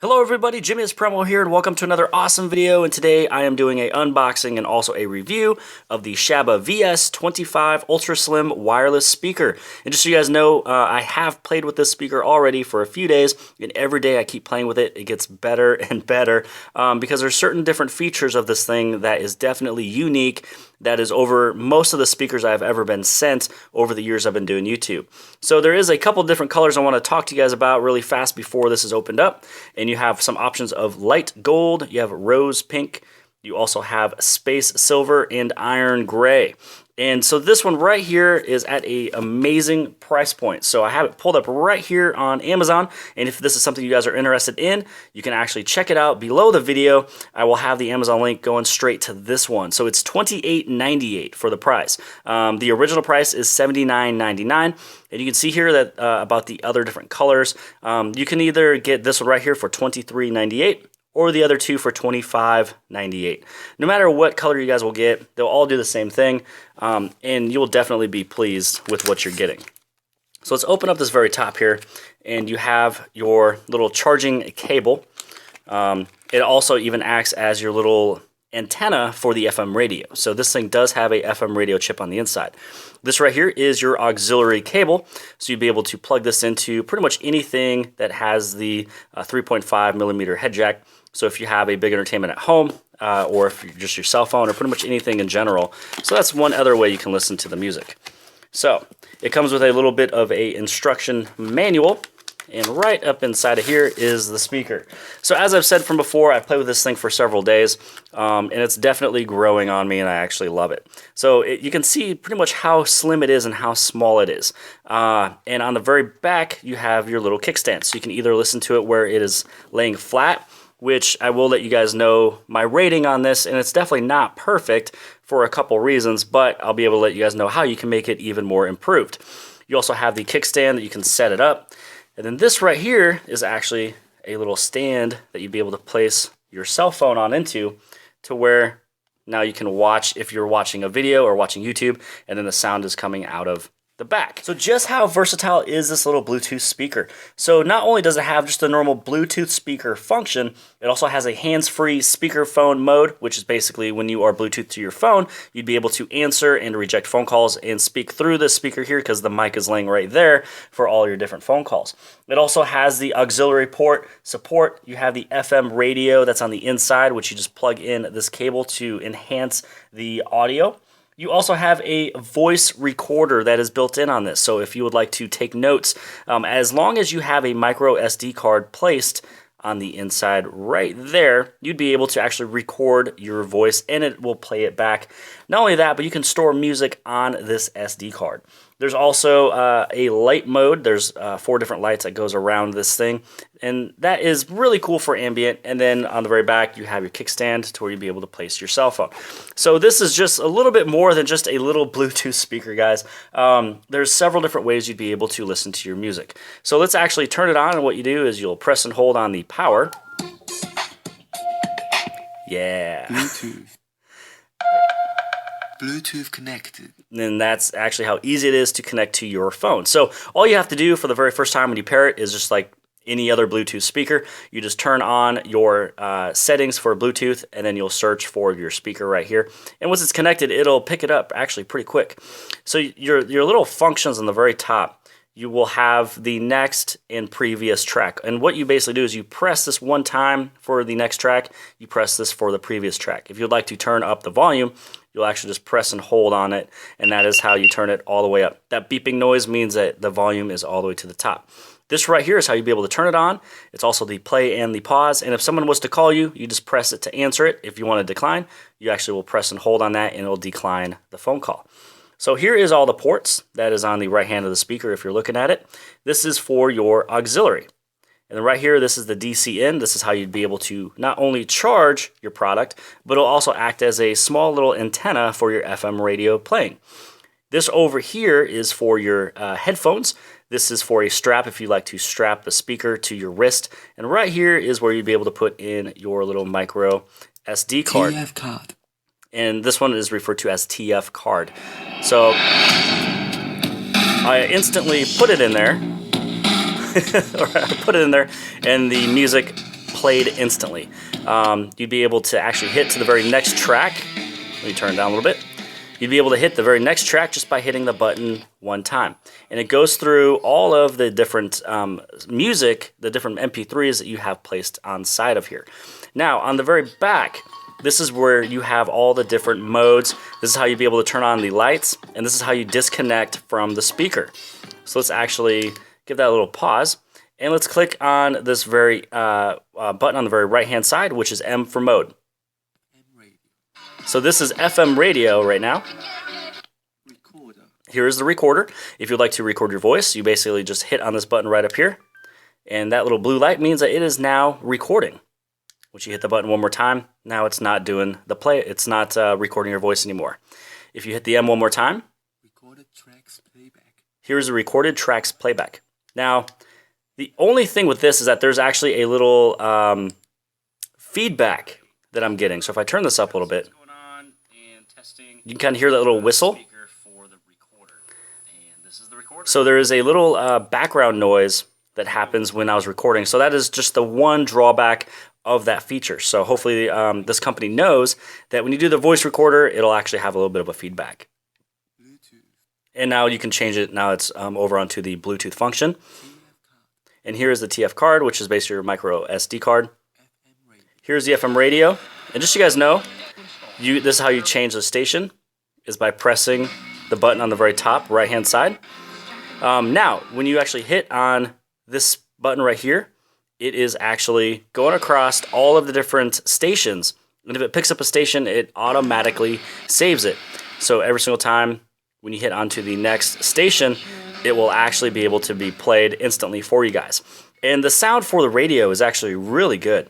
Hello everybody, jimmyispromo here and welcome to another awesome video, and today I am doing an unboxing and also a review of the Shaba VS-25 Ultra Slim wireless speaker. And just so you guys know, I have played with this speaker already for a few days, and every day I keep playing with it. It gets better and better because there's certain different features of this thing that is definitely unique, that is over most of the speakers I've ever been sent over the years I've been doing YouTube. So there is a couple different colors I want to talk to you guys about really fast before this is opened up. And you have some options of light gold, you have rose pink, you also have space silver and iron gray. And so this one right here is at an amazing price point. So I have it pulled up right here on Amazon, and if this is something you guys are interested in, you can actually check it out below the video. I will have the Amazon link going straight to this one. So it's $28.98 for the price. The original price is $79.99, and you can see here that about the other different colors. You can either get this one right here for $23.98, or the other two for $25.98. No matter what color you guys will get, they'll all do the same thing, and you will definitely be pleased with what you're getting. So let's open up this very top here, and you have your little charging cable. It also even acts as your little antenna for the FM radio. So this thing does have a FM radio chip on the inside. This right here is your auxiliary cable, so you'd be able to plug this into pretty much anything that has the 3.5 millimeter head jack. So if you have a big entertainment at home, or if you're just your cell phone, or pretty much anything in general. So that's one other way you can listen to the music. So it comes with a little bit of a instruction manual, and right up inside of here is the speaker. So as I've said from before, I've played with this thing for several days, and it's definitely growing on me, and I actually love it. So you can see pretty much how slim it is and how small it is. And on the very back, you have your little kickstand. So you can either listen to it where it is laying flat, which I will let you guys know my rating on this, and it's definitely not perfect for a couple reasons, but I'll be able to let you guys know how you can make it even more improved. You also have the kickstand that you can set it up. And then this right here is actually a little stand that you'd be able to place your cell phone on into, to where now you can watch if you're watching a video or watching YouTube, and then the sound is coming out of the back. So just how versatile is this little Bluetooth speaker? So not only does it have just the normal Bluetooth speaker function, it also has a hands-free speakerphone mode, which is basically when you are Bluetooth to your phone, you'd be able to answer and reject phone calls and speak through this speaker here, because the mic is laying right there for all your different phone calls. It also has the auxiliary port support. You have the FM radio that's on the inside, which you just plug in this cable to enhance the audio. You also have a voice recorder that is built in on this. So if you would like to take notes, as long as you have a micro SD card placed on the inside right there, you'd be able to actually record your voice and it will play it back. Not only that, but you can store music on this SD card. There's also a light mode. There's 4 different lights that goes around this thing, and that is really cool for ambient. And then on the very back, you have your kickstand to where you'll be able to place your cell phone. So this is just a little bit more than just a little Bluetooth speaker, guys. There's several different ways you'd be able to listen to your music. So let's actually turn it on, and what you do is you'll press and hold on the power. Yeah. Bluetooth connected. And that's actually how easy it is to connect to your phone. So all you have to do for the very first time when you pair it is just like any other Bluetooth speaker. You just turn on your settings for Bluetooth, and then you'll search for your speaker right here. And once it's connected, it'll pick it up actually pretty quick. So your little functions on the very top, you will have the next and previous track. And what you basically do is you press this one time for the next track, you press this for the previous track. If you'd like to turn up the volume, you'll actually just press and hold on it, and that is how you turn it all the way up. That beeping noise means that the volume is all the way to the top. This right here is how you'll be able to turn it on. It's also the play and the pause, and if someone was to call you, you just press it to answer it. If you want to decline, you actually will press and hold on that, and it'll decline the phone call. So here is all the ports. That is on the right hand of the speaker if you're looking at it. This is for your auxiliary. And then right here, this is the DC in. This is how you'd be able to not only charge your product, but it'll also act as a small little antenna for your FM radio playing. This over here is for your headphones. This is for a strap if you like to strap the speaker to your wrist. And right here is where you'd be able to put in your little micro SD card. TF card. And this one is referred to as TF card. So I instantly put it in there. Or I put it in there, and the music played instantly. You'd be able to actually hit to the very next track. Let me turn it down a little bit. You'd be able to hit the very next track just by hitting the button one time. And it goes through all of the different music, the different MP3s that you have placed on side of here. Now, on the very back, this is where you have all the different modes. This is how you'd be able to turn on the lights, and this is how you disconnect from the speaker. So let's actually give that a little pause, and let's click on this very button on the very right-hand side, which is M for mode. So this is FM radio right now. Recorder. Here is the recorder. If you'd like to record your voice, you basically just hit on this button right up here, and that little blue light means that it is now recording. Once you hit the button one more time, now it's not doing the play. It's not recording your voice anymore. If you hit the M one more time, Recorded tracks playback. here's the recorded tracks playback. Now, the only thing with this is that there's actually a little feedback that I'm getting. So if I turn this up a little bit, you can kind of hear that little whistle. So there is a little background noise that happens when I was recording. So that is just the one drawback of that feature. So hopefully this company knows that when you do the voice recorder, it'll actually have a little bit of a feedback. Bluetooth. And now you can change it. Now it's over onto the Bluetooth function. And here is the TF card, which is basically your micro SD card. Here's the FM radio. And just so you guys know, this is how you change the station, is by pressing the button on the very top right-hand side. Now, when you actually hit on this button right here, it is actually going across all of the different stations. And if it picks up a station, it automatically saves it. So every single time when you hit onto the next station, it will actually be able to be played instantly for you guys. And the sound for the radio is actually really good.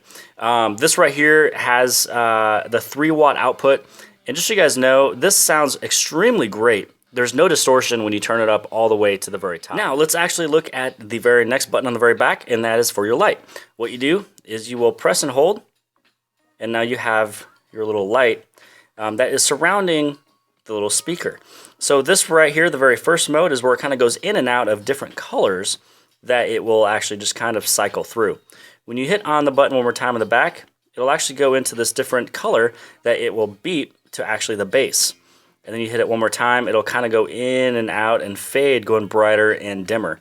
This right here has the 3-watt output. And just so you guys know, this sounds extremely great. There's no distortion when you turn it up all the way to the very top. Now, let's actually look at the very next button on the very back, and that is for your light. What you do is you will press and hold, and now you have your little light that is surrounding the little speaker. So this right here, the very first mode, is where it kind of goes in and out of different colors that it will actually just kind of cycle through. When you hit on the button one more time on the back, it'll actually go into this different color that it will beat to actually the bass. And then you hit it one more time, it'll kind of go in and out and fade, going brighter and dimmer.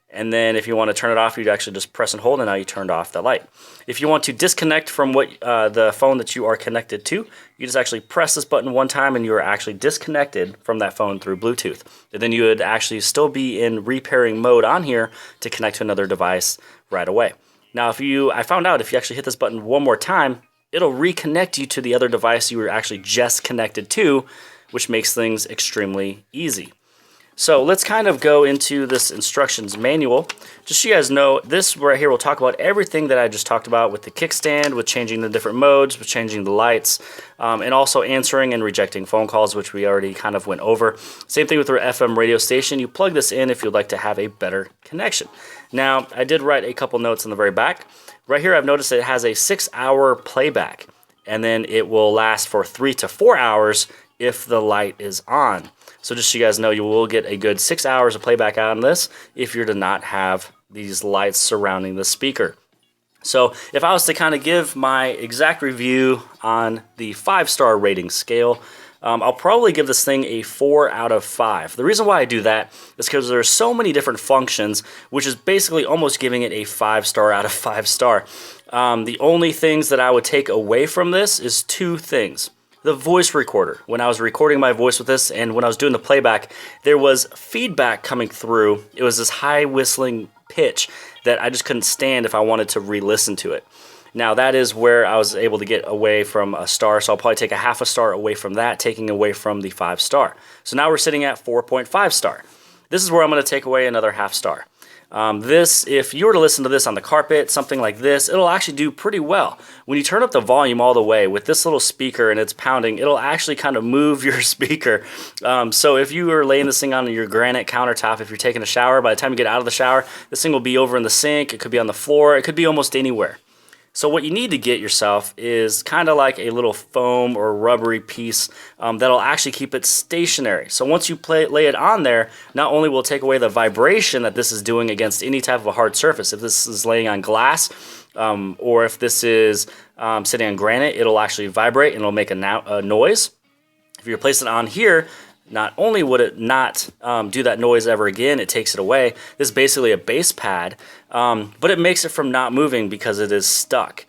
And then if you want to turn it off, you'd actually just press and hold, and now you turned off the light. If you want to disconnect from the phone that you are connected to, you just actually press this button one time, and you are actually disconnected from that phone through Bluetooth. And then you would actually still be in repairing mode on here to connect to another device right away. Now, I found out if you actually hit this button one more time, it'll reconnect you to the other device you were actually just connected to, which makes things extremely easy. So let's kind of go into this instructions manual. Just so you guys know, this right here will talk about everything that I just talked about with the kickstand, with changing the different modes, with changing the lights, and also answering and rejecting phone calls, which we already kind of went over. Same thing with our FM radio station. You plug this in if you'd like to have a better connection. Now, I did write a couple notes on the very back. Right here, I've noticed that it has a 6-hour playback, and then it will last for 3 to 4 hours if the light is on. So just so you guys know, you will get a good 6 hours of playback out on this if you're to not have these lights surrounding the speaker. So if I was to kind of give my exact review on the 5-star rating scale, I'll probably give this thing a 4 out of 5. The reason why I do that is because there's so many different functions, which is basically almost giving it a 5-star out of 5-star. The only things that I would take away from this is 2 things. The voice recorder. When I was recording my voice with this and when I was doing the playback, there was feedback coming through. It was this high whistling pitch that I just couldn't stand if I wanted to re-listen to it. Now that is where I was able to get away from a star, so I'll probably take a half a star away from that, taking away from the 5-star. So now we're sitting at 4.5 star. This is where I'm going to take away another half star. If you were to listen to this on the carpet, something like this, it'll actually do pretty well. When you turn up the volume all the way with this little speaker and it's pounding, it'll actually kind of move your speaker. So if you were laying this thing on your granite countertop, if you're taking a shower, by the time you get out of the shower, this thing will be over in the sink, it could be on the floor, it could be almost anywhere. So what you need to get yourself is kind of like a little foam or rubbery piece that'll actually keep it stationary. So once you lay it on there, not only will it take away the vibration that this is doing against any type of a hard surface. If this is laying on glass or if this is sitting on granite, it'll actually vibrate and it'll make a noise. If you place it on here, not only would it not do that noise ever again, it takes it away. This is basically a base pad, but it makes it from not moving because it is stuck.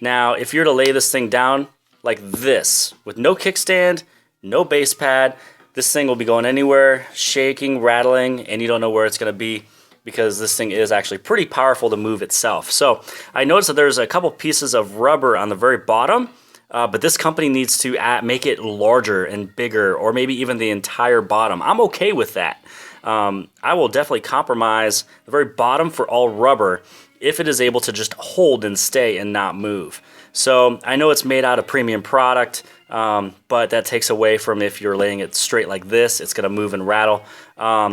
Now, if you're to lay this thing down like this, with no kickstand, no base pad, this thing will be going anywhere, shaking, rattling, and you don't know where it's going to be because this thing is actually pretty powerful to move itself. So I noticed that there's a couple pieces of rubber on the very bottom, but this company needs to make it larger and bigger, or maybe even the entire bottom. I'm okay with that. I will definitely compromise the very bottom for all rubber if it is able to just hold and stay and not move. So I know it's made out of premium product, but that takes away from if you're laying it straight like this, it's going to move and rattle.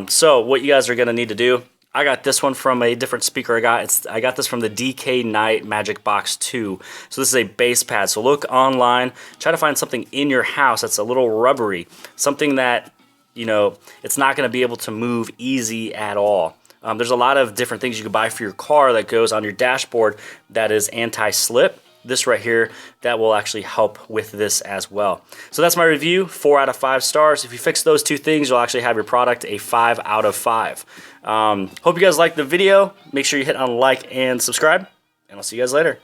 So what you guys are going to need to do, I got this one from a different speaker I got this from the DK Knight Magic Box 2. So this is a base pad. So look online, try to find something in your house that's a little rubbery, something that, you know, it's not going to be able to move easy at all. There's a lot of different things you can buy for your car that goes on your dashboard that is anti-slip. This right here, that will actually help with this as well. So that's my review, 4 out of 5 stars. If you fix those two things, you'll actually have your product a 5 out of 5. Hope you guys liked the video. Make sure you hit on like and subscribe, and I'll see you guys later.